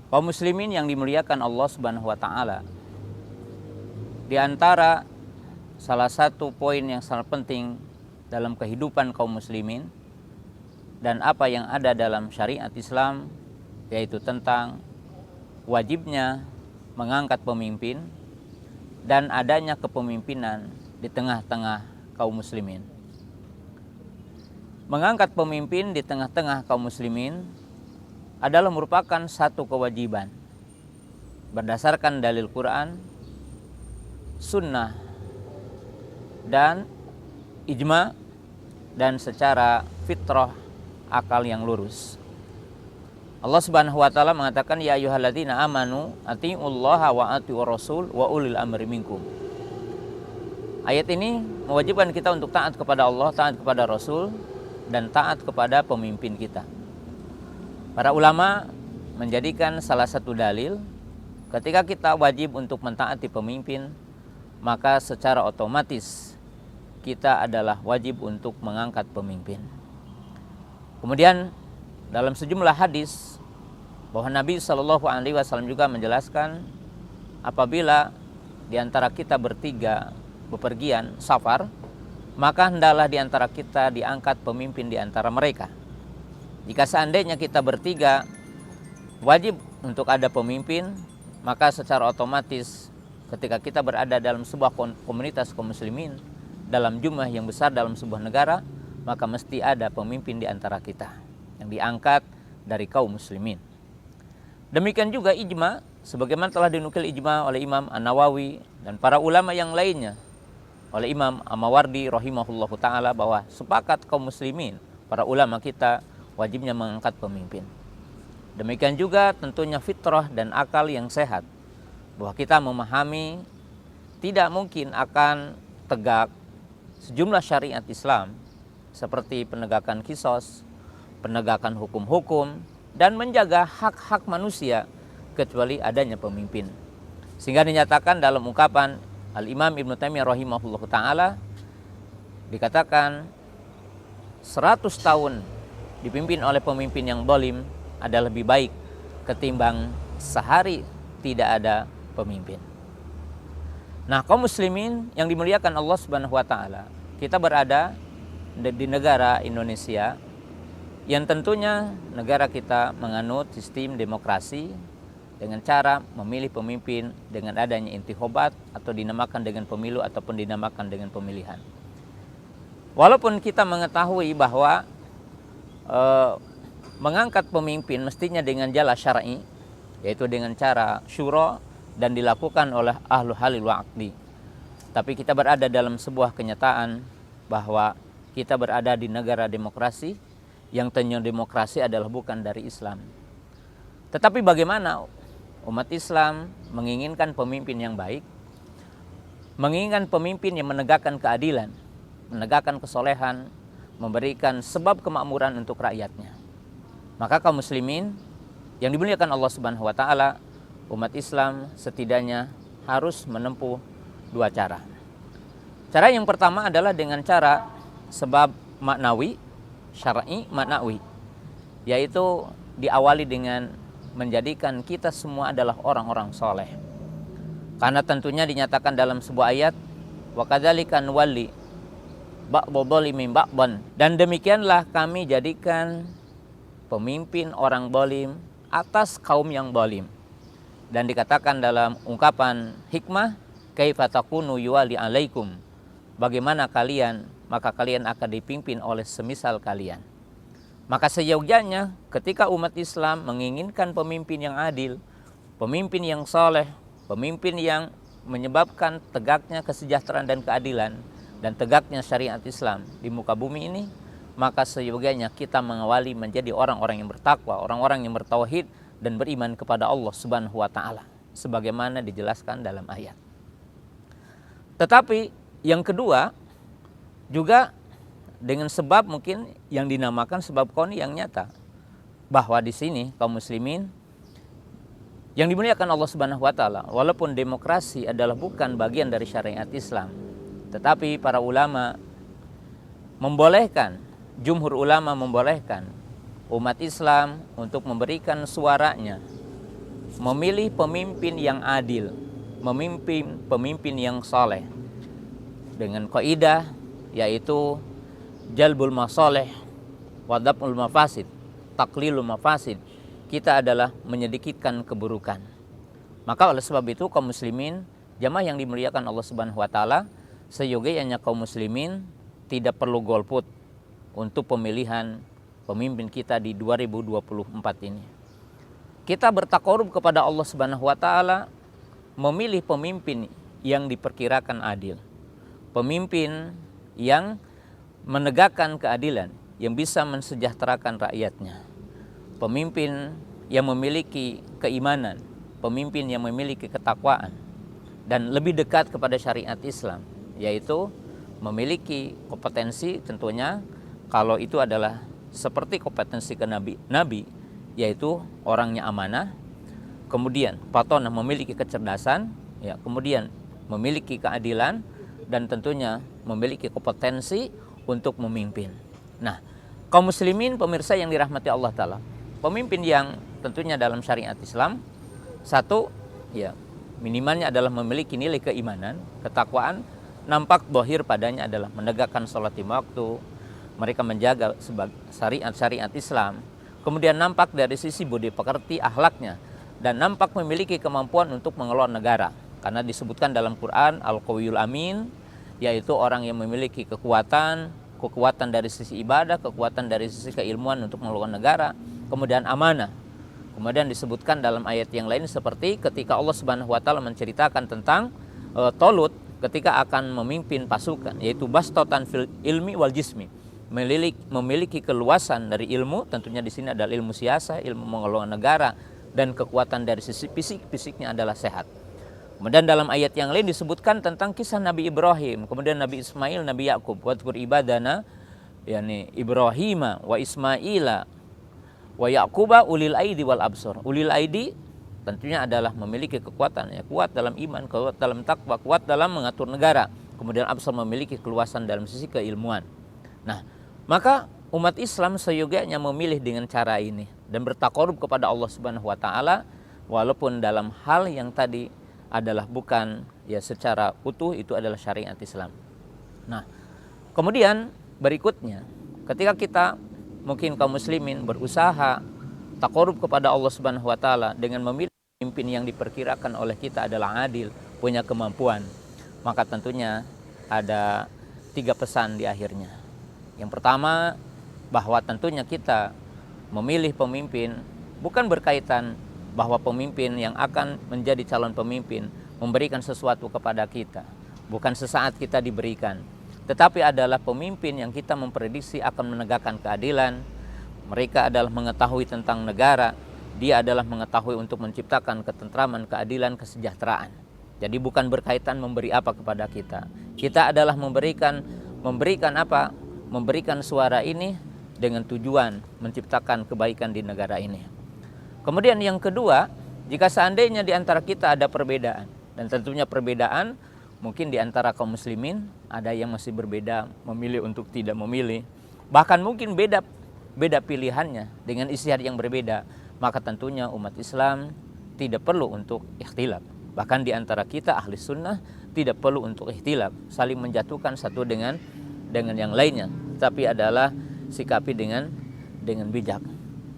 Kaum muslimin yang dimuliakan Allah Subhanahu wa taala, di antara salah satu poin yang sangat penting dalam kehidupan kaum muslimin dan apa yang ada dalam syariat Islam, yaitu tentang wajibnya mengangkat pemimpin dan adanya kepemimpinan di tengah-tengah kaum muslimin. Mengangkat pemimpin di tengah-tengah kaum muslimin adalah merupakan satu kewajiban berdasarkan dalil Quran, sunnah, dan ijma, dan secara fitrah akal yang lurus. Allah Subhanahu wa taala mengatakan, ya ayyuhalladzina amanu atiiullaha wa atiiur rasul wa ulil amri minkum. Ayat ini mewajibkan kita untuk taat kepada Allah, taat kepada Rasul, dan taat kepada pemimpin kita. Para ulama menjadikan salah satu dalil ketika kita wajib untuk mentaati pemimpin, maka secara otomatis kita adalah wajib untuk mengangkat pemimpin. Kemudian dalam sejumlah hadis bahwa Nabi SAW juga menjelaskan, apabila di antara kita bertiga bepergian safar, maka hendaklah di antara kita diangkat pemimpin di antara mereka. Jika seandainya kita bertiga wajib untuk ada pemimpin, maka secara otomatis ketika kita berada dalam sebuah komunitas kaum muslimin dalam jumlah yang besar dalam sebuah negara, maka mesti ada pemimpin di antara kita yang diangkat dari kaum muslimin. Demikian juga ijma, sebagaimana telah dinukil ijma oleh Imam An-Nawawi dan para ulama yang lainnya, oleh Imam Amawardi rahimahullahu ta'ala, bahwa sepakat kaum muslimin, para ulama kita, wajibnya mengangkat pemimpin. Demikian juga tentunya fitrah dan akal yang sehat, bahwa kita memahami tidak mungkin akan tegak sejumlah syariat Islam seperti penegakan qisas, penegakan hukum-hukum, dan menjaga hak-hak manusia kecuali adanya pemimpin. Sehingga dinyatakan dalam ungkapan Al-Imam Ibnu Taimiyah rahimahullahu ta'ala, dikatakan 100 tahun dipimpin oleh pemimpin yang zalim adalah lebih baik ketimbang sehari tidak ada pemimpin. Nah, kaum muslimin yang dimuliakan Allah Subhanahu wa taala, kita berada di negara Indonesia yang tentunya negara kita menganut sistem demokrasi dengan cara memilih pemimpin dengan adanya intikhabat atau dinamakan dengan pemilu ataupun dinamakan dengan pemilihan. Walaupun kita mengetahui bahwa mengangkat pemimpin mestinya dengan jalan syar'i, yaitu dengan cara syura dan dilakukan oleh ahlu halil wa aqdi. Tapi kita berada dalam sebuah kenyataan bahwa kita berada di negara demokrasi yang tentunya demokrasi adalah bukan dari Islam. Tetapi bagaimana umat Islam menginginkan pemimpin yang baik, menginginkan pemimpin yang menegakkan keadilan, menegakkan kesolehan, memberikan sebab kemakmuran untuk rakyatnya. Maka kaum muslimin yang dimuliakan Allah Subhanahu wa taala, umat Islam setidaknya harus menempuh dua cara. Cara yang pertama adalah dengan cara sebab maknawi, syar'i, maknawi, yaitu diawali dengan menjadikan kita semua adalah orang-orang soleh. Karena tentunya dinyatakan dalam sebuah ayat, wa kadzalika nuwalli ba'dadh dhalimin ba'dhan, dan demikianlah kami jadikan pemimpin orang zalim atas kaum yang zalim. Dan dikatakan dalam ungkapan hikmah, kaifa takunu yuwali alaikum, bagaimana kalian, maka kalian akan dipimpin oleh semisal kalian. Maka seyogyanya ketika umat Islam menginginkan pemimpin yang adil, pemimpin yang soleh, pemimpin yang menyebabkan tegaknya kesejahteraan dan keadilan dan tegaknya syariat Islam di muka bumi ini, maka seyogyanya kita mengawali menjadi orang-orang yang bertakwa, orang-orang yang bertauhid dan beriman kepada Allah Subhanahu wa taala sebagaimana dijelaskan dalam ayat. Tetapi yang kedua juga dengan sebab mungkin yang dinamakan sebab kauni yang nyata, bahwa di sini kaum muslimin yang dimuliakan Allah Subhanahu wa taala, walaupun demokrasi adalah bukan bagian dari syariat Islam, tetapi para ulama membolehkan, jumhur ulama membolehkan umat Islam untuk memberikan suaranya memilih pemimpin yang adil, pemimpin yang saleh dengan kaidah yaitu jalbul masalih wa daf'ul mafasid, taklilul mafasid. Kita adalah menyedikitkan keburukan. Maka oleh sebab itu kaum muslimin, jamaah yang dimuliakan Allah Subhanahu wa taala, seyogianya kaum muslimin tidak perlu golput untuk pemilihan pemimpin kita di 2024 ini. Kita bertakarub kepada Allah Subhanahu wa taala memilih pemimpin yang diperkirakan adil. Pemimpin yang menegakkan keadilan, yang bisa mensejahterakan rakyatnya. Pemimpin yang memiliki keimanan, pemimpin yang memiliki ketakwaan dan lebih dekat kepada syariat Islam, yaitu memiliki kompetensi tentunya kalau itu adalah seperti kompetensi ke nabi, yaitu orangnya amanah, kemudian patonah memiliki kecerdasan, ya, kemudian memiliki keadilan dan tentunya memiliki kompetensi untuk memimpin. Nah, kaum muslimin pemirsa yang dirahmati Allah Ta'ala, pemimpin yang tentunya dalam syariat Islam, satu, ya, minimalnya adalah memiliki nilai keimanan, ketakwaan, nampak dohir padanya adalah menegakkan sholat lima waktu, mereka menjaga syariat Islam, kemudian nampak dari sisi budi pekerti, akhlaknya, dan nampak memiliki kemampuan untuk mengelola negara. Karena disebutkan dalam Quran, Al-Qawiyul Amin, yaitu orang yang memiliki kekuatan dari sisi ibadah, kekuatan dari sisi keilmuan untuk mengelola negara, kemudian amanah. Kemudian disebutkan dalam ayat yang lain seperti ketika Allah Subhanahu wa taala menceritakan tentang Tolut ketika akan memimpin pasukan, yaitu bastatan fil ilmi wal jismi, memiliki keluasan dari ilmu, tentunya di sini adalah ilmu siasa, ilmu mengelola negara, dan kekuatan dari sisi fisiknya adalah sehat. Kemudian dalam ayat yang lain disebutkan tentang kisah Nabi Ibrahim, kemudian Nabi Ismail, Nabi Yakub, wadkur ibadana, yakni Ibrahima wa Ismaila wa Yaquba ulil aidi wal absor. Ulil aidi tentunya adalah memiliki kekuatan, ya, kuat dalam iman, kuat dalam takwa, kuat dalam mengatur negara. Kemudian absor memiliki keluasan dalam sisi keilmuan. Nah, maka umat Islam seyogianya memilih dengan cara ini dan bertakarub kepada Allah Subhanahu wa taala, walaupun dalam hal yang tadi adalah bukan ya secara utuh itu adalah syariat Islam. Nah, kemudian berikutnya ketika kita mungkin kaum muslimin berusaha takarub kepada Allah Subhanahu wa taala dengan memilih pemimpin yang diperkirakan oleh kita adalah adil, punya kemampuan, maka tentunya ada 3 pesan di akhirnya. Yang pertama, bahwa tentunya kita memilih pemimpin bukan berkaitan bahwa pemimpin yang akan menjadi calon pemimpin memberikan sesuatu kepada kita, bukan sesaat kita diberikan, tetapi adalah pemimpin yang kita memprediksi akan menegakkan keadilan. Mereka adalah mengetahui tentang negara, dia adalah mengetahui untuk menciptakan ketentraman, keadilan, kesejahteraan. Jadi bukan berkaitan memberi apa kepada kita. Kita adalah memberikan apa? Memberikan suara ini dengan tujuan menciptakan kebaikan di negara ini. Kemudian yang kedua, jika seandainya di antara kita ada perbedaan, dan tentunya perbedaan mungkin di antara kaum muslimin ada yang masih berbeda memilih untuk tidak memilih, bahkan mungkin beda pilihannya dengan istihad yang berbeda, maka tentunya umat Islam tidak perlu untuk ikhtilaf. Bahkan di antara kita ahli sunnah tidak perlu untuk ikhtilaf, saling menjatuhkan satu dengan yang lainnya, tapi adalah sikapi dengan bijak.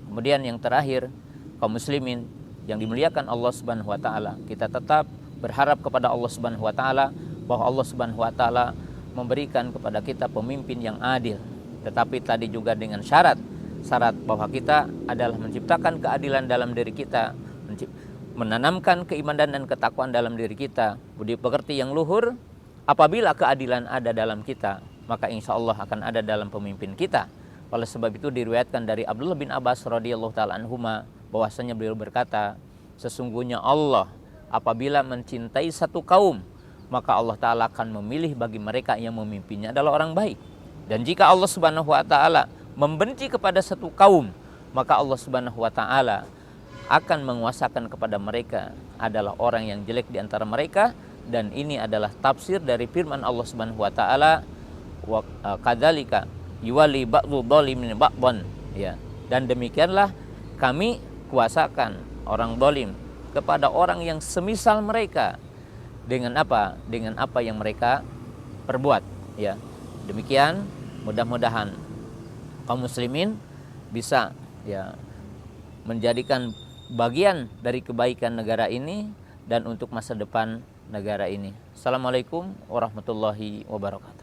Kemudian yang terakhir, kaum muslimin yang dimuliakan Allah Subhanahu wa taala, kita tetap berharap kepada Allah Subhanahu wa taala bahwa Allah Subhanahu wa taala memberikan kepada kita pemimpin yang adil, tetapi tadi juga dengan syarat bahwa kita adalah menciptakan keadilan dalam diri kita, menanamkan keimanan dan ketakwaan dalam diri kita, budi pekerti yang luhur. Apabila keadilan ada dalam kita, maka insya Allah akan ada dalam pemimpin kita. Oleh sebab itu diriwayatkan dari Abdullah bin Abbas radhiyallahu taala anhuma bahwasanya beliau berkata, sesungguhnya Allah apabila mencintai satu kaum, maka Allah taala akan memilih bagi mereka yang memimpinnya adalah orang baik. Dan jika Allah Subhanahu wa taala membenci kepada satu kaum, maka Allah Subhanahu wa taala akan menguasakan kepada mereka adalah orang yang jelek di antara mereka. Dan ini adalah tafsir dari firman Allah Subhanahu wa taala, wa kadzalika yuwali ba'dhu dzalimin ba'dhan, ya. Dan demikianlah kami kuasakan orang zalim kepada orang yang semisal mereka dengan apa? Dengan apa yang mereka perbuat, ya. Demikian, mudah-mudahan kaum muslimin bisa ya menjadikan bagian dari kebaikan negara ini dan untuk masa depan negara ini. Assalamualaikum warahmatullahi wabarakatuh.